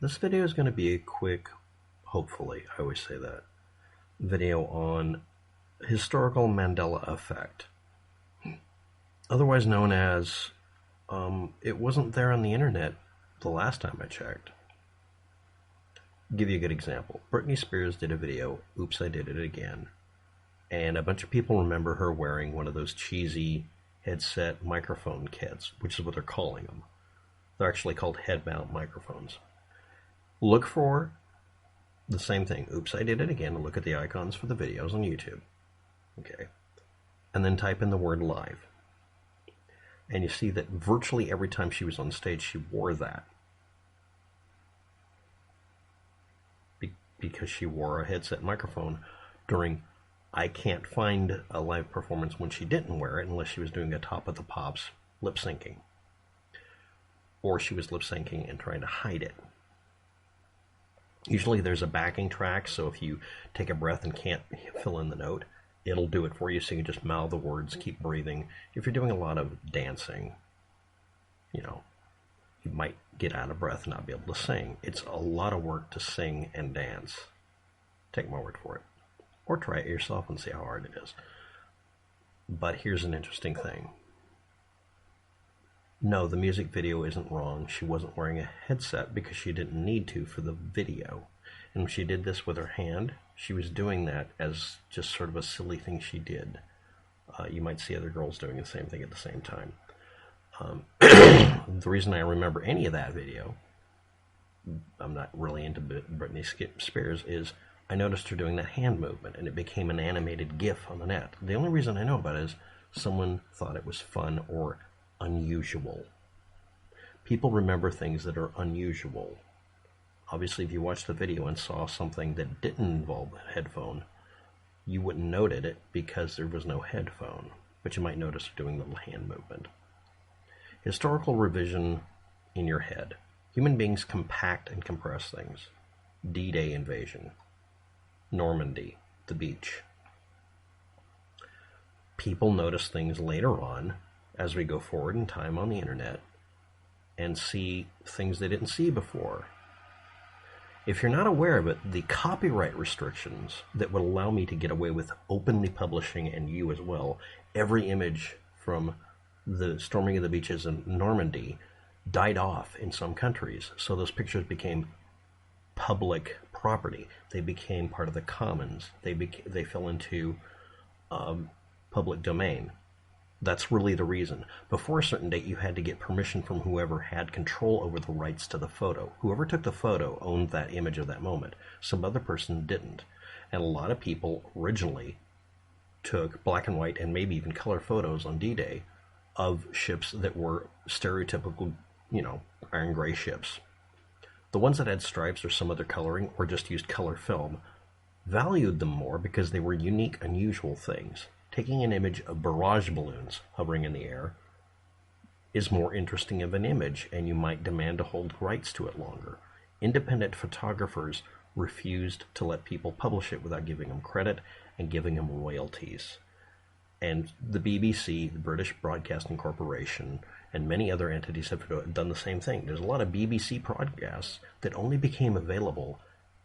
This video is going to be a quick, hopefully, I always say that, video on historical Mandela effect, otherwise known as, it wasn't there on the internet the last time I checked. I'll give you a good example. Britney Spears did a video, Oops, I Did It Again, and a bunch of people remember her wearing one of those cheesy headset microphone kits, which is what they're calling them. They're actually called head mount microphones. Look for the same thing, Oops, I Did It Again, and look at the icons for the videos on YouTube. Okay. And then type in the word live. And you see that virtually every time she was on stage, she wore that. Because she wore a headset microphone during, I can't find a live performance when she didn't wear it unless she was doing a Top of the Pops lip syncing. Or she was lip syncing and trying to hide it. Usually there's a backing track, so if you take a breath and can't fill in the note, it'll do it for you, so you can just mouth the words, keep breathing. If you're doing a lot of dancing, you might get out of breath and not be able to sing. It's a lot of work to sing and dance. Take my word for it. Or try it yourself and see how hard it is. But here's an interesting thing. No, the music video isn't wrong. She wasn't wearing a headset because she didn't need to for the video. And when she did this with her hand, she was doing that as just sort of a silly thing she did. You might see other girls doing the same thing at the same time. The reason I remember any of that video, I'm not really into Britney Spears, is I noticed her doing that hand movement, and it became an animated GIF on the net. The only reason I know about it is someone thought it was fun or unusual. People remember things that are unusual. Obviously, if you watched the video and saw something that didn't involve a headphone, you wouldn't notice it because there was no headphone, but you might notice her doing the little hand movement. Historical revision in your head. Human beings compact and compress things. D-Day invasion. Normandy, the beach. People notice things later on as we go forward in time on the internet and see things they didn't see before. If you're not aware of it, the copyright restrictions that would allow me to get away with openly publishing, and you as well, every image from the storming of the beaches in Normandy died off in some countries. So those pictures became public property. They became part of the commons. They fell into public domain. That's really the reason. Before a certain date, you had to get permission from whoever had control over the rights to the photo. Whoever took the photo owned that image of that moment. Some other person didn't. And a lot of people originally took black and white and maybe even color photos on D-Day of ships that were stereotypical, iron gray ships. The ones that had stripes or some other coloring or just used color film valued them more because they were unique, unusual things. Taking an image of barrage balloons hovering in the air is more interesting of an image, and you might demand to hold rights to it longer. Independent photographers refused to let people publish it without giving them credit and giving them royalties. And the BBC, the British Broadcasting Corporation, and many other entities have done the same thing. There's a lot of BBC broadcasts that only became available,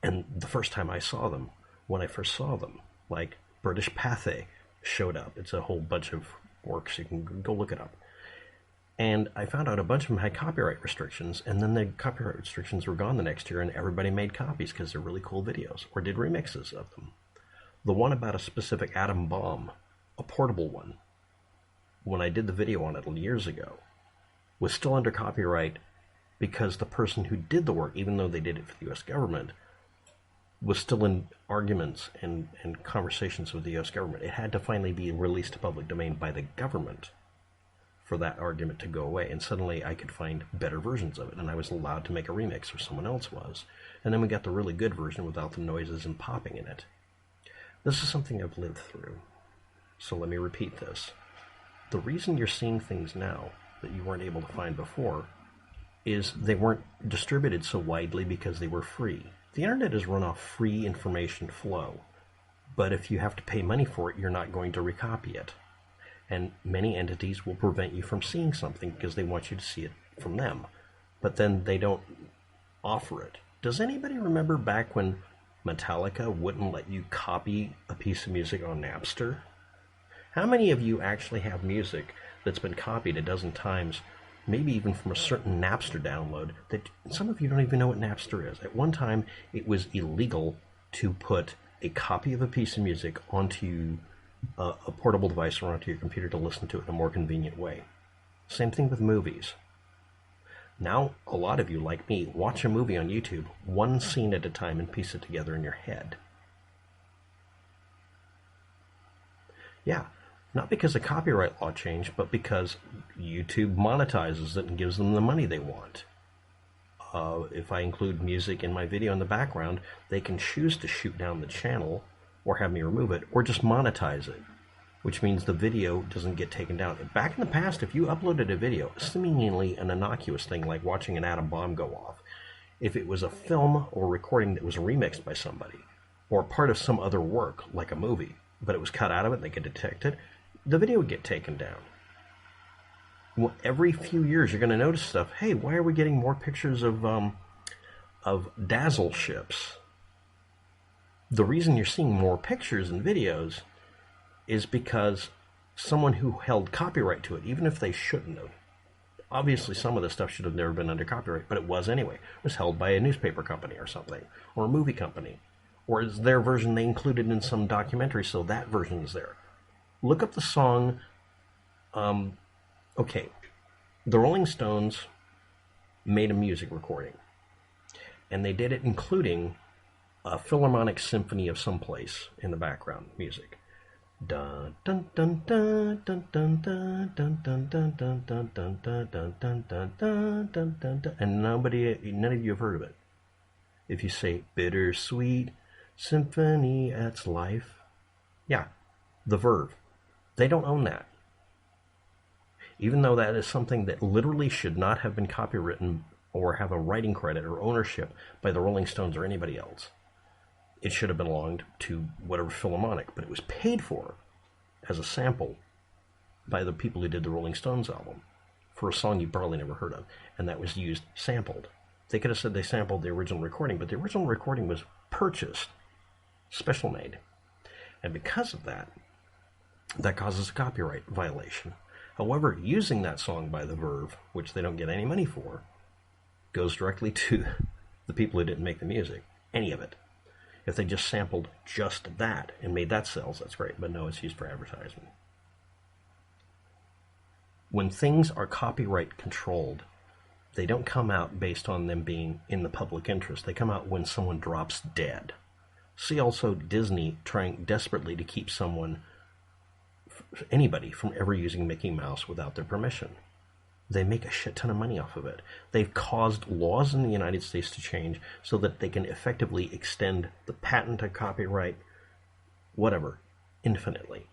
and the first time I saw them, when I first saw them, like British Pathé showed up. It's a whole bunch of works. You can go look it up. And I found out a bunch of them had copyright restrictions, and then the copyright restrictions were gone the next year, and everybody made copies because they're really cool videos, or did remixes of them. The one about a specific atom bomb, a portable one, when I did the video on it years ago, was still under copyright because the person who did the work, even though they did it for the U.S. government, was still in arguments and conversations with the U.S. government. It had to finally be released to public domain by the government for that argument to go away. And suddenly I could find better versions of it, and I was allowed to make a remix, or someone else was. And then we got the really good version without the noises and popping in it. This is something I've lived through. So let me repeat this. The reason you're seeing things now that you weren't able to find before is they weren't distributed so widely because they were free. The internet is run off free information flow, but if you have to pay money for it, you're not going to recopy it. And many entities will prevent you from seeing something because they want you to see it from them. But then they don't offer it. Does anybody remember back when Metallica wouldn't let you copy a piece of music on Napster? How many of you actually have music that's been copied a dozen times, maybe even from a certain Napster download, that some of you don't even know what Napster is? At one time, it was illegal to put a copy of a piece of music onto a portable device or onto your computer to listen to it in a more convenient way. Same thing with movies. Now, a lot of you, like me, watch a movie on YouTube, one scene at a time, and piece it together in your head. Yeah, not because the copyright law changed, but because YouTube monetizes it and gives them the money they want. If I include music in my video in the background, they can choose to shoot down the channel or have me remove it, or just monetize it, which means the video doesn't get taken down. Back in the past, if you uploaded a video, seemingly an innocuous thing like watching an atom bomb go off, if it was a film or recording that was remixed by somebody, or part of some other work, like a movie, but it was cut out of it, they could detect it, the video would get taken down. Well, every few years, you're going to notice stuff. Hey, why are we getting more pictures of dazzle ships? The reason you're seeing more pictures and videos is because someone who held copyright to it, even if they shouldn't have. Obviously, some of this stuff should have never been under copyright, but it was anyway. It was held by a newspaper company or something, or a movie company, or it's their version they included in some documentary, so that version is there. Look up the song. Okay, the Rolling Stones made a music recording, and they did it including a Philharmonic symphony of someplace in the background music. Dun dun dun dun dun dun dun dun dun dun dun dun dun dun dun dun dun dun dun dun, and none of you have heard of it. If you say bittersweet symphony, that's life. Yeah, the Verve. They don't own that. Even though that is something that literally should not have been copywritten or have a writing credit or ownership by the Rolling Stones or anybody else. It should have belonged to whatever Philharmonic, but it was paid for as a sample by the people who did the Rolling Stones album for a song you probably never heard of, and that was used sampled. They could have said they sampled the original recording, but the original recording was purchased, special made. And because of that, that causes a copyright violation. However, using that song by the Verve, which they don't get any money for, goes directly to the people who didn't make the music, any of it. If they just sampled just that and made that sales, that's great, but no, it's used for advertising. When things are copyright controlled, they don't come out based on them being in the public interest. They come out when someone drops dead. See also Disney trying desperately to keep anybody from ever using Mickey Mouse without their permission. They make a shit ton of money off of it. They've caused laws in the United States to change so that they can effectively extend the patent to copyright, whatever, infinitely.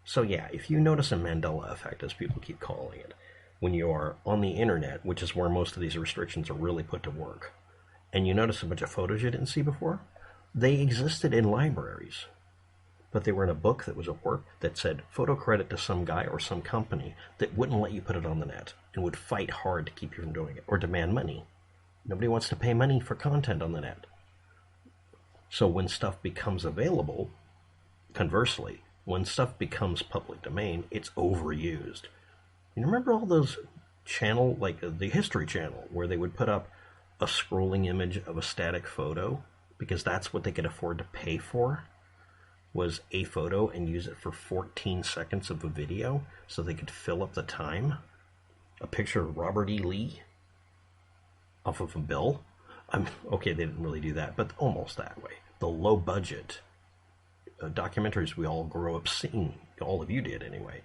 So yeah, if you notice a Mandela effect, as people keep calling it, when you are on the internet, which is where most of these restrictions are really put to work, and you notice a bunch of photos you didn't see before, they existed in libraries. But they were in a book that was a work that said photo credit to some guy or some company that wouldn't let you put it on the net and would fight hard to keep you from doing it or demand money. Nobody wants to pay money for content on the net. So when stuff becomes available, conversely, when stuff becomes public domain, it's overused. You remember all those channel, like the History Channel, where they would put up a scrolling image of a static photo because that's what they could afford to pay for? Was a photo and use it for 14 seconds of a video so they could fill up the time? A picture of Robert E. Lee off of a bill? Okay, they didn't really do that, but almost that way. The low budget documentaries we all grew up seeing, all of you did anyway,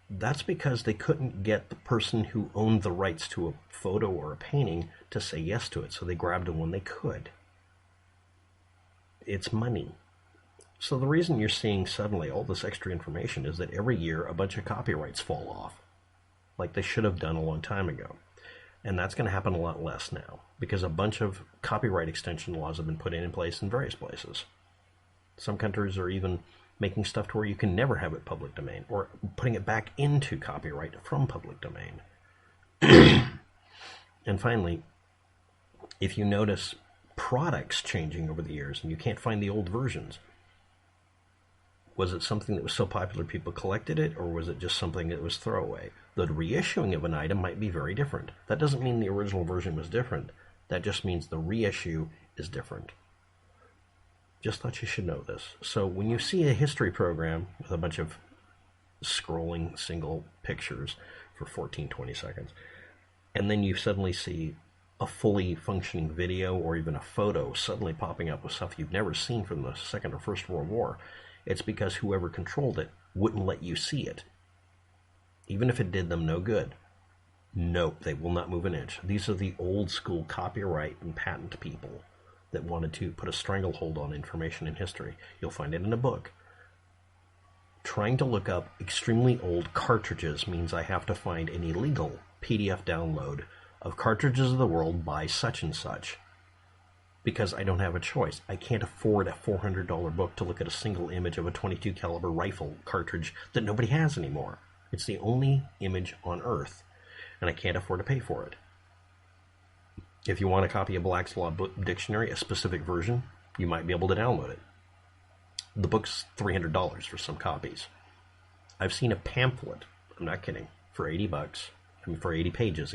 that's because they couldn't get the person who owned the rights to a photo or a painting to say yes to it, so they grabbed them when they could. It's money. So the reason you're seeing suddenly all this extra information is that every year a bunch of copyrights fall off, like they should have done a long time ago. And that's going to happen a lot less now, because a bunch of copyright extension laws have been put in place in various places. Some countries are even making stuff to where you can never have it public domain, or putting it back into copyright from public domain. And finally, if you notice products changing over the years and you can't find the old versions? Was it something that was so popular people collected it, or was it just something that was throwaway? The reissuing of an item might be very different. That doesn't mean the original version was different. That just means the reissue is different. Just thought you should know this. So when you see a history program with a bunch of scrolling single pictures for 14, 20 seconds, and then you suddenly see a fully functioning video or even a photo suddenly popping up with stuff you've never seen from the Second or First World War, it's because whoever controlled it wouldn't let you see it. Even if it did them no good. Nope, they will not move an inch. These are the old school copyright and patent people that wanted to put a stranglehold on information in history. You'll find it in a book. Trying to look up extremely old cartridges means I have to find an illegal PDF download of Cartridges of the World by such and such, because I don't have a choice. I can't afford a $400 book to look at a single image of a .22 caliber rifle cartridge that nobody has anymore. It's the only image on Earth, and I can't afford to pay for it. If you want a copy of Black's Law Dictionary, a specific version, you might be able to download it. The book's $300 for some copies. I've seen a pamphlet, I'm not kidding, for for 80 pages,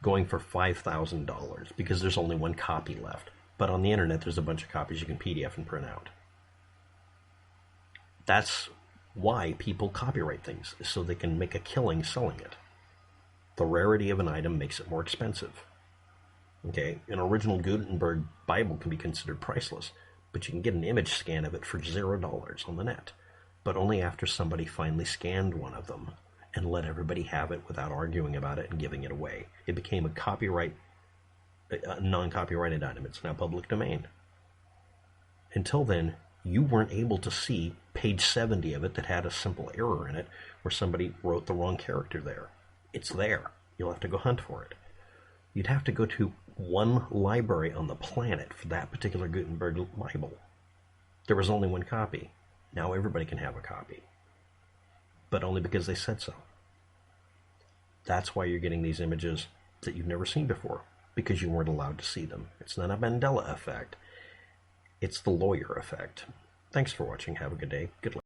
going for $5,000 because there's only one copy left. But on the internet, there's a bunch of copies you can PDF and print out. That's why people copyright things, so they can make a killing selling it. The rarity of an item makes it more expensive. Okay, an original Gutenberg Bible can be considered priceless, but you can get an image scan of it for $0 on the net, but only after somebody finally scanned one of them and let everybody have it without arguing about it and giving it away. It became a non-copyrighted item. It's now public domain. Until then, you weren't able to see page 70 of it that had a simple error in it where somebody wrote the wrong character there. It's there. You'll have to go hunt for it. You'd have to go to one library on the planet for that particular Gutenberg Bible. There was only one copy. Now everybody can have a copy, but only because they said so. That's why you're getting these images that you've never seen before, because you weren't allowed to see them. It's not a Mandela effect. It's the lawyer effect. Thanks for watching. Have a good day. Good luck.